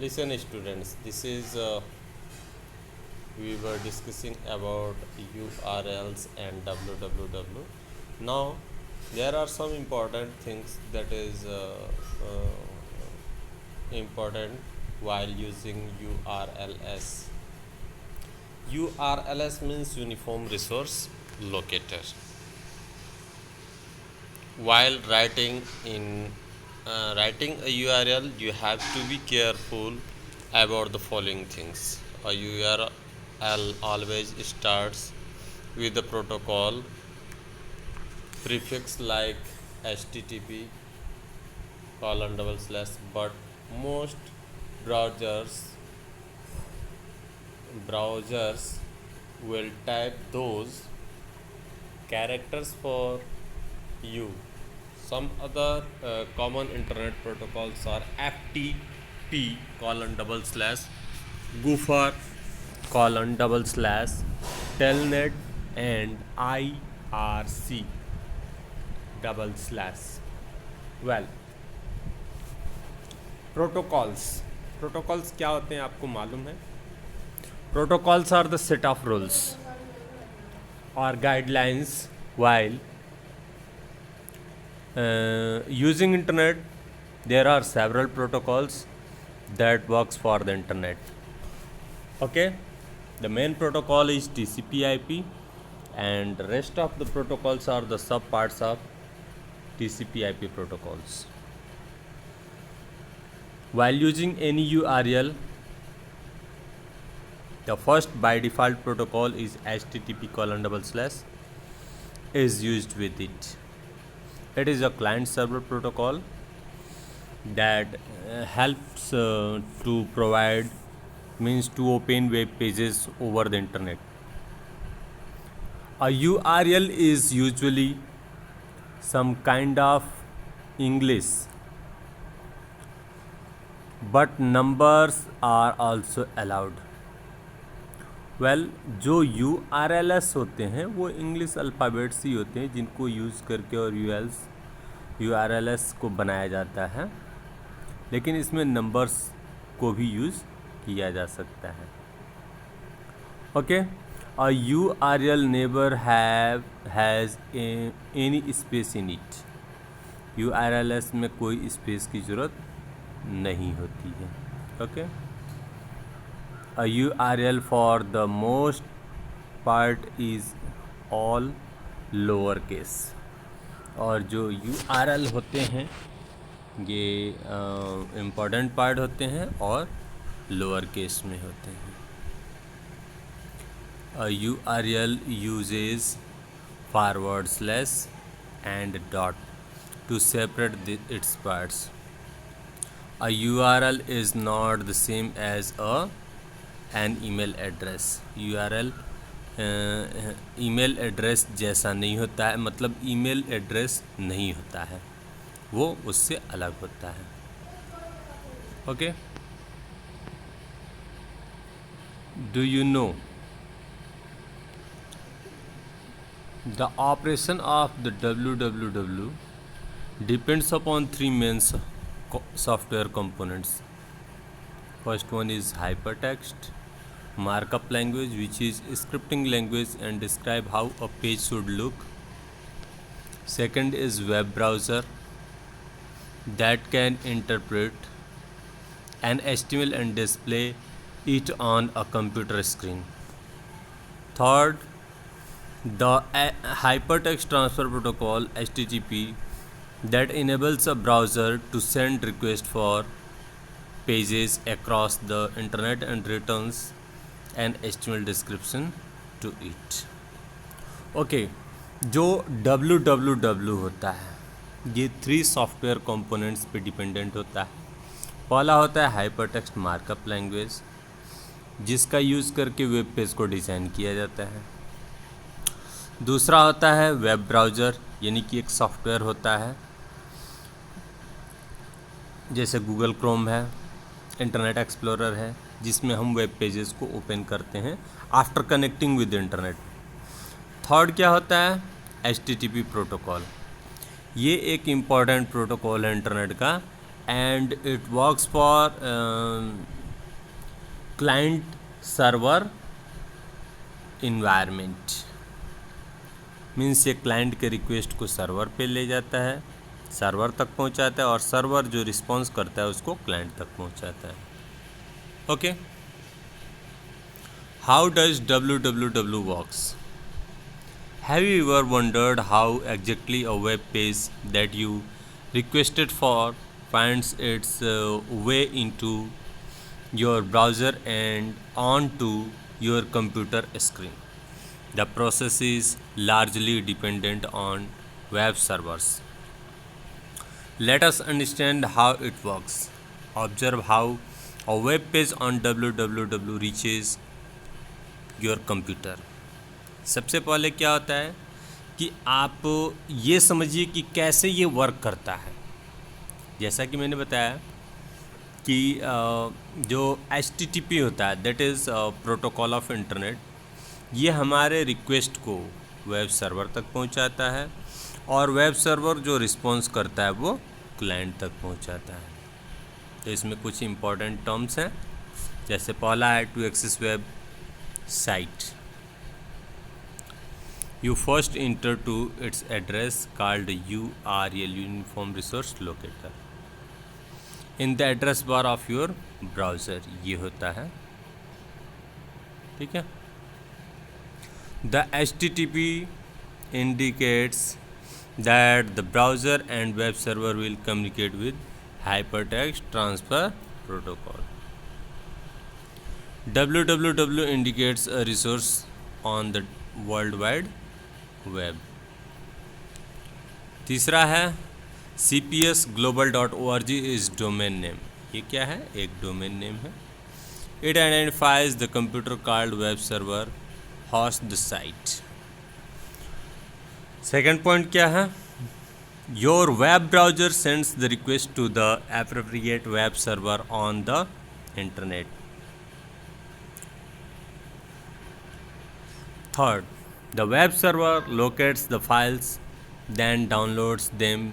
Listen, students, this is we were discussing about URLs and www. Now, there are some important things that is important while using URLs. URLs means Uniform Resource Locator. While writing a URL, you have to be careful about the following things. A URL always starts with the protocol prefix like HTTP :/, but most browsers will type those characters for you. Some other common internet protocols are FTP :/, Gopher :/, Telnet, and IRC /. Well, protocols क्या होते हैं आपको मालूम है? Protocols are the set of rules और guidelines while using internet. There are several protocols that works for the internet. Okay, the main protocol is TCP/IP, and the rest of the protocols are the sub parts of TCP/IP protocols. While using any URL, the first by default protocol is HTTP :/, is used with it. It is a client server protocol that helps to provide means to open web pages over the internet. A URL is usually some kind of English, but numbers are also allowed. Well जो URLs होते हैं वो English alphabets ही होते हैं जिनको use करके और URLs को बनाया जाता है, लेकिन इसमें नंबर्स को भी यूज़ किया जा सकता है. Okay, a URL never has any space in it. URLs में कोई स्पेस की ज़रूरत नहीं होती है. Okay, a URL for the most part is all lower case. और जो URL होते हैं ये इम्पोर्टेंट पार्ट होते हैं और लोअर केस में होते हैं. A URL uses // and dot to separate its parts. A URL is not the same as an email address. URL email address जैसा नहीं होता है, मतलब ईमेल एड्रेस नहीं होता है, वो उससे अलग होता है. Okay, do you know the operation of the www depends upon three main software components. First one is hypertext markup language, which is a scripting language and describe how a page should look. Second is web browser that can interpret an HTML and display it on a computer screen. Third, the hypertext transfer protocol HTTP that enables a browser to send requests for pages across the internet and returns an HTML description to it. Okay, जो www होता है ये 3 software components पे dependent होता है. पहला होता है हाइपरटेक्स्ट मार्कअप लैंग्वेज, जिसका यूज़ करके वेब पेज को डिज़ाइन किया जाता है. दूसरा होता है वेब ब्राउज़र, यानी कि एक सॉफ्टवेयर होता है जैसे गूगल क्रोम है, इंटरनेट एक्सप्लोरर है, जिसमें हम वेब पेजेस को ओपन करते हैं after connecting with internet. Third क्या होता है HTTP प्रोटोकॉल. ये एक इम्पॉर्टेंट प्रोटोकॉल है इंटरनेट का, and it works for client server environment. Means ये क्लाइंट के रिक्वेस्ट को सर्वर पे ले जाता है, सर्वर तक पहुंचाता है, और सर्वर जो रिस्पॉन्स करता है उसको क्लाइंट तक पहुंचाता है. Okay, how does www works? Have you ever wondered how exactly a web page that you requested for finds its way into your browser and onto your computer screen? The process is largely dependent on web servers. Let us understand how it works. Observe how a web page on www reaches your computer. सबसे पहले क्या होता है कि आप ये समझिए कि कैसे ये वर्क करता है. जैसा कि मैंने बताया कि जो HTTP होता है, that is protocol of internet, ये हमारे रिक्वेस्ट को वेब सर्वर तक पहुंचाता है, और वेब सर्वर जो रिस्पॉन्स करता है वो क्लाइंट तक पहुंचाता है. तो इसमें कुछ इंपॉर्टेंट टर्म्स हैं. जैसे पहला है to access web site. You first enter to its address called URL, Uniform Resource Locator, in the address bar of your browser. ये होता है, ठीक है. The HTTP indicates that the browser and web server will communicate with Hypertext Transfer Protocol. www indicates a resource on the World Wide Web. तीसरा है CPS global.org is domain name. ये क्या है? एक डोमेन नेम है. It identifies the computer called web server hosts the site. Second point क्या है? Your web browser sends the request to the appropriate web server on the internet. Third, the web server locates the files, then downloads them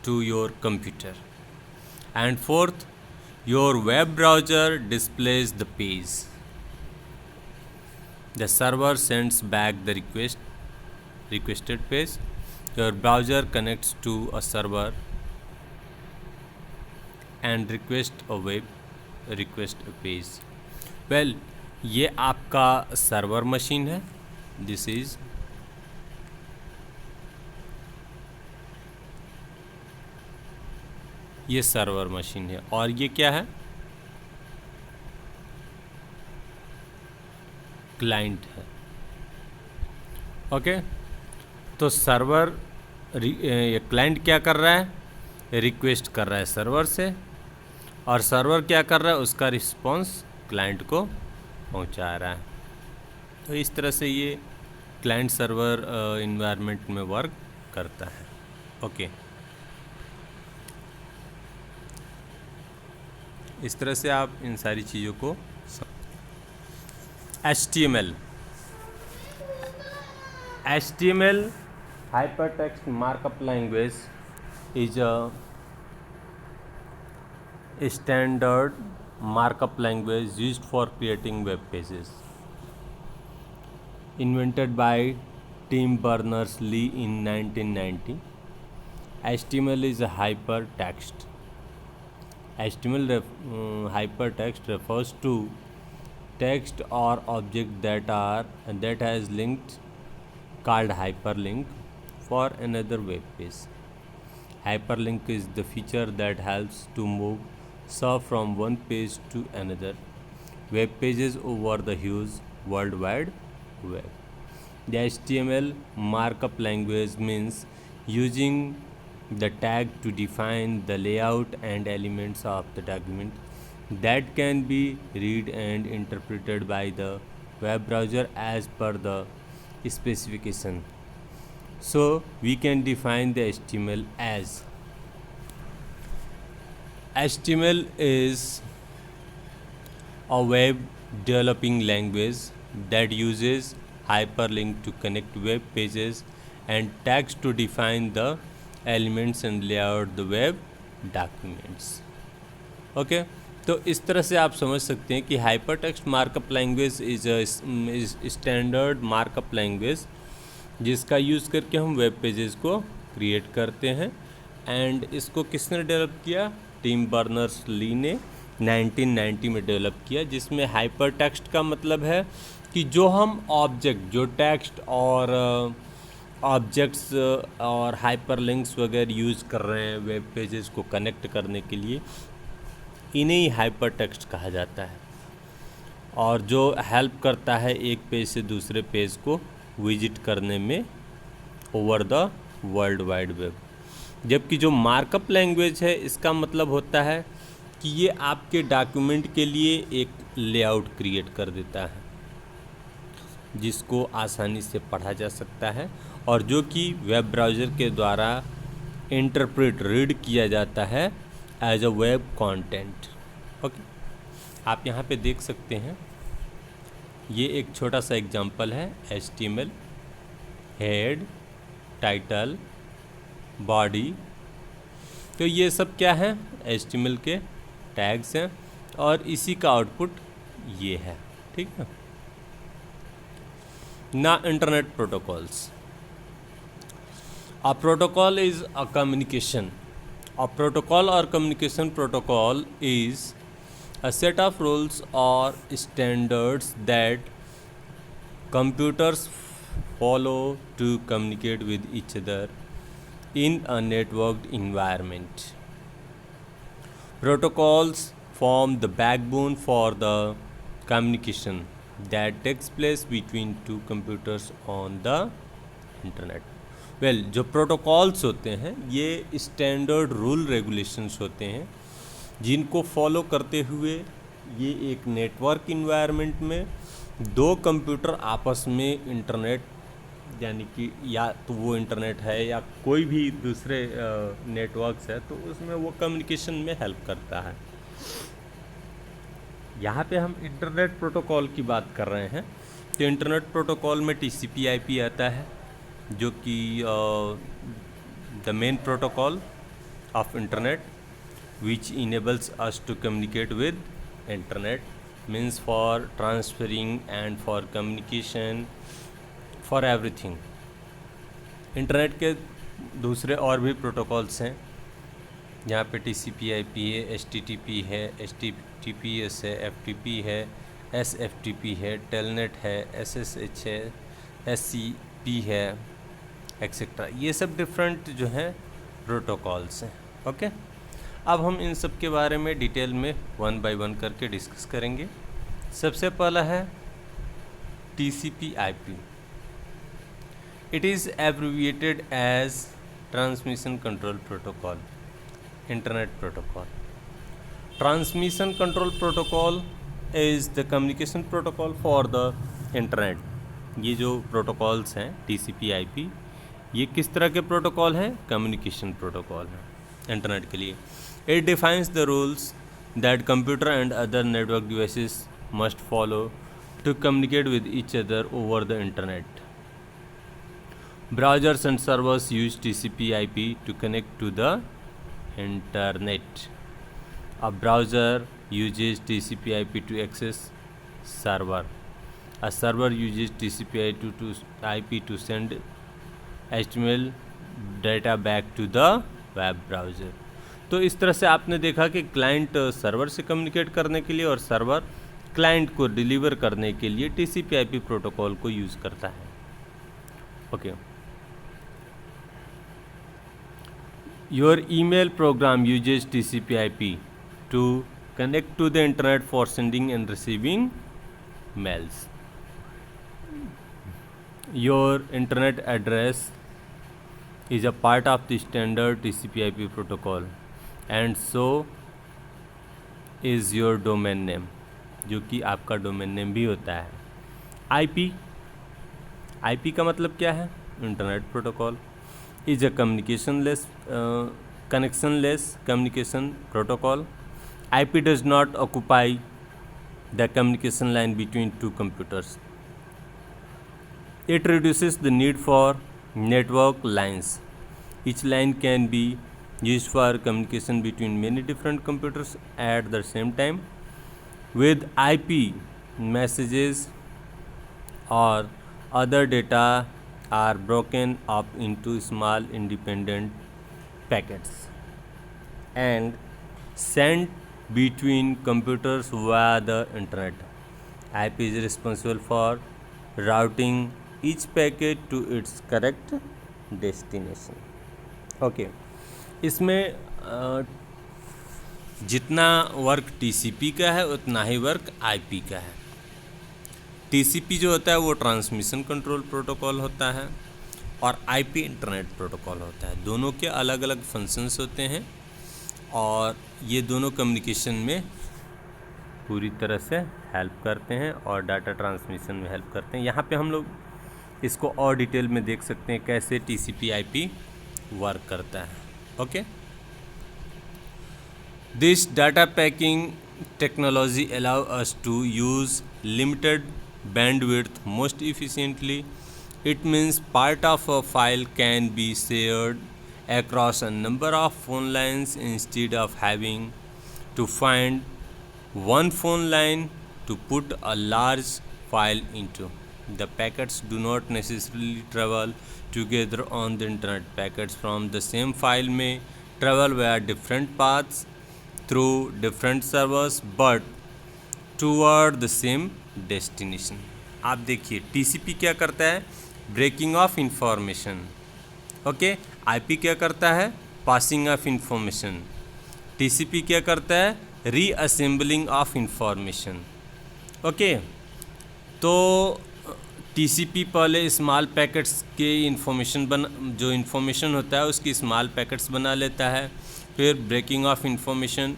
to your computer. And fourth, your web browser displays the page. The server sends back the requested page. Your browser connects to a server and request a page. Well, ये आपका server machine है. This is ये server machine है, और ये क्या है? Client है. ओके, तो सर्वर ये क्लाइंट क्या कर रहा है? रिक्वेस्ट कर रहा है सर्वर से, और सर्वर क्या कर रहा है? उसका रिस्पॉन्स क्लाइंट को पहुंचा रहा है. तो इस तरह से ये क्लाइंट सर्वर इन्वायरमेंट में वर्क करता है. ओके, इस तरह से आप इन सारी चीज़ों को HTML Hypertext Markup Language is a standard markup language used for creating web pages. Invented by Tim Berners-Lee in 1990. HTML is a hypertext. Hypertext refers to text or object that has linked, called hyperlink, for another web page. Hyperlink is the feature that helps to move stuff from one page to another web pages over the huge World Wide Web. The HTML markup language means using the tag to define the layout and elements of the document that can be read and interpreted by the web browser as per the specification. So we can define the HTML as HTML is a web developing language that uses hyperlink to connect web pages and tags to define the elements and layout the web documents. Okay, तो इस तरह से आप समझ सकते हैं कि hyper text markup language is standard markup language जिसका यूज़ करके हम वेब पेजेस को क्रिएट करते हैं। एंड इसको किसने डेवलप किया? टिम बर्नर्स-ली ने 1990 में डेवलप किया, जिसमें हाइपर टेक्स्ट का मतलब है कि जो हम ऑब्जेक्ट, जो टेक्स्ट और ऑब्जेक्ट्स और हाइपरलिंक्स वगैरह यूज़ कर रहे हैं वेब पेजेस को कनेक्ट करने के लिए, इन्हें ही हाइपर टेक्स्ट कहा जाता है। और जो हेल्प करता है एक पेज से दूसरे पेज को विजिट करने में over the world wide web. जबकि जो मार्कअप लैंग्वेज है, इसका मतलब होता है कि ये आपके डॉक्यूमेंट के लिए एक लेआउट क्रिएट कर देता है जिसको आसानी से पढ़ा जा सकता है और जो कि वेब ब्राउज़र के द्वारा इंटरप्रेट रीड किया जाता है as a web content. Okay, आप यहाँ पे देख सकते हैं, ये एक छोटा सा एग्जांपल है। HTML, हेड, टाइटल, बॉडी, तो ये सब क्या है? HTML के टैग्स हैं और इसी का आउटपुट ये है। ठीक है ना। Internet protocols. A protocol is a communication. A protocol और communication protocol is a set of rules or standards that computers follow to communicate with each other in a networked environment. Protocols form the backbone for the communication that takes place between two computers on the internet. Well, जो protocols होते हैं ये standard rule regulations होते हैं जिनको follow करते हुए ये एक नेटवर्क इन्वायरमेंट में दो कंप्यूटर आपस में इंटरनेट, यानी कि या तो वो इंटरनेट है या कोई भी दूसरे नेटवर्क्स है, तो उसमें वो कम्युनिकेशन में हेल्प करता है। यहाँ पे हम इंटरनेट प्रोटोकॉल की बात कर रहे हैं, तो इंटरनेट प्रोटोकॉल में TCP/IP आता है, जो कि the main protocol of internet which enables us to communicate with internet, means for transferring and for communication, for everything. Internet के दूसरे और भी प्रोटोकॉल्स हैं, यहाँ पे TCP/IP है, HTTP है, HTTPS है, FTP है, SFTP है, टेलनेट है, SSH है, SCP है, एक्सेट्रा। ये सब डिफरेंट जो हैं प्रोटोकॉल्स हैं। ओके, अब हम इन सब के बारे में डिटेल में वन बाय वन करके डिस्कस करेंगे। सबसे पहला है TCP/IP। It is abbreviated as transmission control protocol, internet protocol. Transmission control protocol is the communication protocol for the internet. ये जो प्रोटोकॉल्स हैं TCP/IP, ये किस तरह के प्रोटोकॉल हैं? कम्युनिकेशन प्रोटोकॉल हैं इंटरनेट के लिए। It defines the rules that computer and other network devices must follow to communicate with each other over the internet. Browsers and servers use TCP/IP to connect to the internet. A browser uses TCP/IP to access server. A server uses TCP/IP to send HTML data back to the web browser. तो इस तरह से आपने देखा कि client server से communicate करने के लिए और सर्वर क्लाइंट को डिलीवर करने के लिए TCP/IP प्रोटोकॉल को यूज़ करता है। Okay, your email program uses TCP/IP to connect to the internet for sending and receiving mails. Your internet address is a part of the standard TCP/IP protocol and so is your domain name, जो कि आपका domain name भी होता है। IP का मतलब क्या है? Internet protocol is a connectionless communication protocol. IP does not occupy the communication line between two computers. It reduces the need for network lines. Each line can be used for communication between many different computers at the same time. With IP, messages or other data are broken up into small independent packets and sent between computers via the internet. IP is responsible for routing each packet to its correct destination. Okay, इसमें जितना work TCP का है उतना ही work IP का है। TCP जो होता है वो ट्रांसमिशन कंट्रोल प्रोटोकॉल होता है और IP इंटरनेट प्रोटोकॉल होता है। दोनों के अलग अलग फंक्शंस होते हैं और ये दोनों कम्युनिकेशन में पूरी तरह से हेल्प करते हैं और डाटा ट्रांसमिशन में हेल्प करते हैं। यहाँ पे हम लोग इसको और डिटेल में देख सकते हैं कैसे TCP IP वर्क करता है। Okay, this data packing technology allow us to use limited bandwidth most efficiently. It means part of a file can be shared across a number of phone lines instead of having to find one phone line to put a large file into. The packets do not necessarily travel together on the internet. Packets from the same file may travel via different paths through different servers but toward the same destination. आप देखिए TCP क्या करता है, breaking of information. Okay, IP क्या करता है, passing of information. TCP क्या करता है, रीअसेंबलिंग ऑफ इंफॉर्मेशन। ओके, तो TCP पहले स्मॉल पैकेट्स के जो इन्फॉर्मेशन होता है उसकी स्मॉल पैकेट्स बना लेता है। फिर ब्रेकिंग ऑफ इंफॉर्मेशन,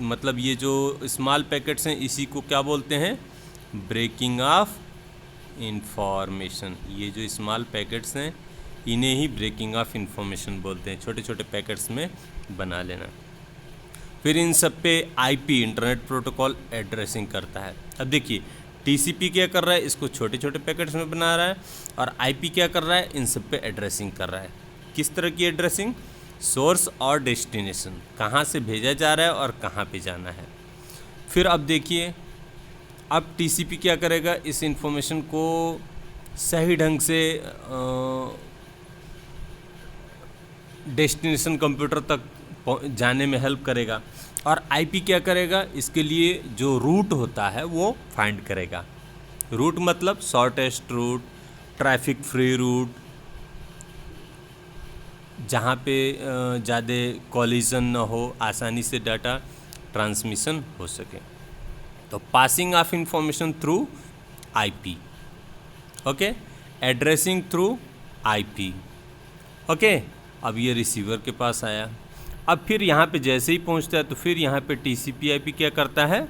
मतलब ये जो स्मॉल पैकेट्स हैं इसी को क्या बोलते हैं, ब्रेकिंग ऑफ इंफॉर्मेशन। ये जो स्मॉल पैकेट्स हैं इन्हें ही ब्रेकिंग ऑफ इंफॉर्मेशन बोलते हैं, छोटे छोटे पैकेट्स में बना लेना। फिर इन सब पे IP इंटरनेट प्रोटोकॉल एड्रेसिंग करता है। अब देखिए TCP क्या कर रहा है, इसको छोटे छोटे पैकेट्स में बना रहा है और IP क्या कर रहा है, इन सब पे एड्रेसिंग कर रहा है। किस तरह की एड्रेसिंग, सोर्स और डेस्टिनेशन, कहाँ से भेजा जा रहा है और कहाँ पे जाना है। फिर अब देखिए अब TCP क्या करेगा, इस इंफॉर्मेशन को सही ढंग से डेस्टिनेशन कंप्यूटर तक जाने में हेल्प करेगा और IP क्या करेगा, इसके लिए जो रूट होता है वो फाइंड करेगा। रूट मतलब shortest route, traffic free route, जहाँ पे ज़्यादा कॉलिजन ना हो, आसानी से डाटा ट्रांसमिशन हो सके। तो passing of information through IP, okay, addressing through IP। Okay, अब ये रिसीवर के पास आया। अब फिर यहाँ पे जैसे ही पहुँचता है तो फिर यहाँ पे TCP IP क्या करता है,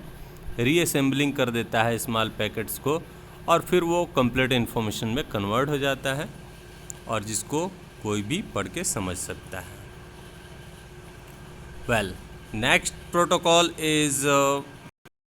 रीअसेंबलिंग कर देता है स्मॉल पैकेट्स को और फिर वो कंप्लीट इन्फॉर्मेशन में कन्वर्ट हो जाता है और जिसको कोई भी पढ़ के समझ सकता है। Well, next protocol is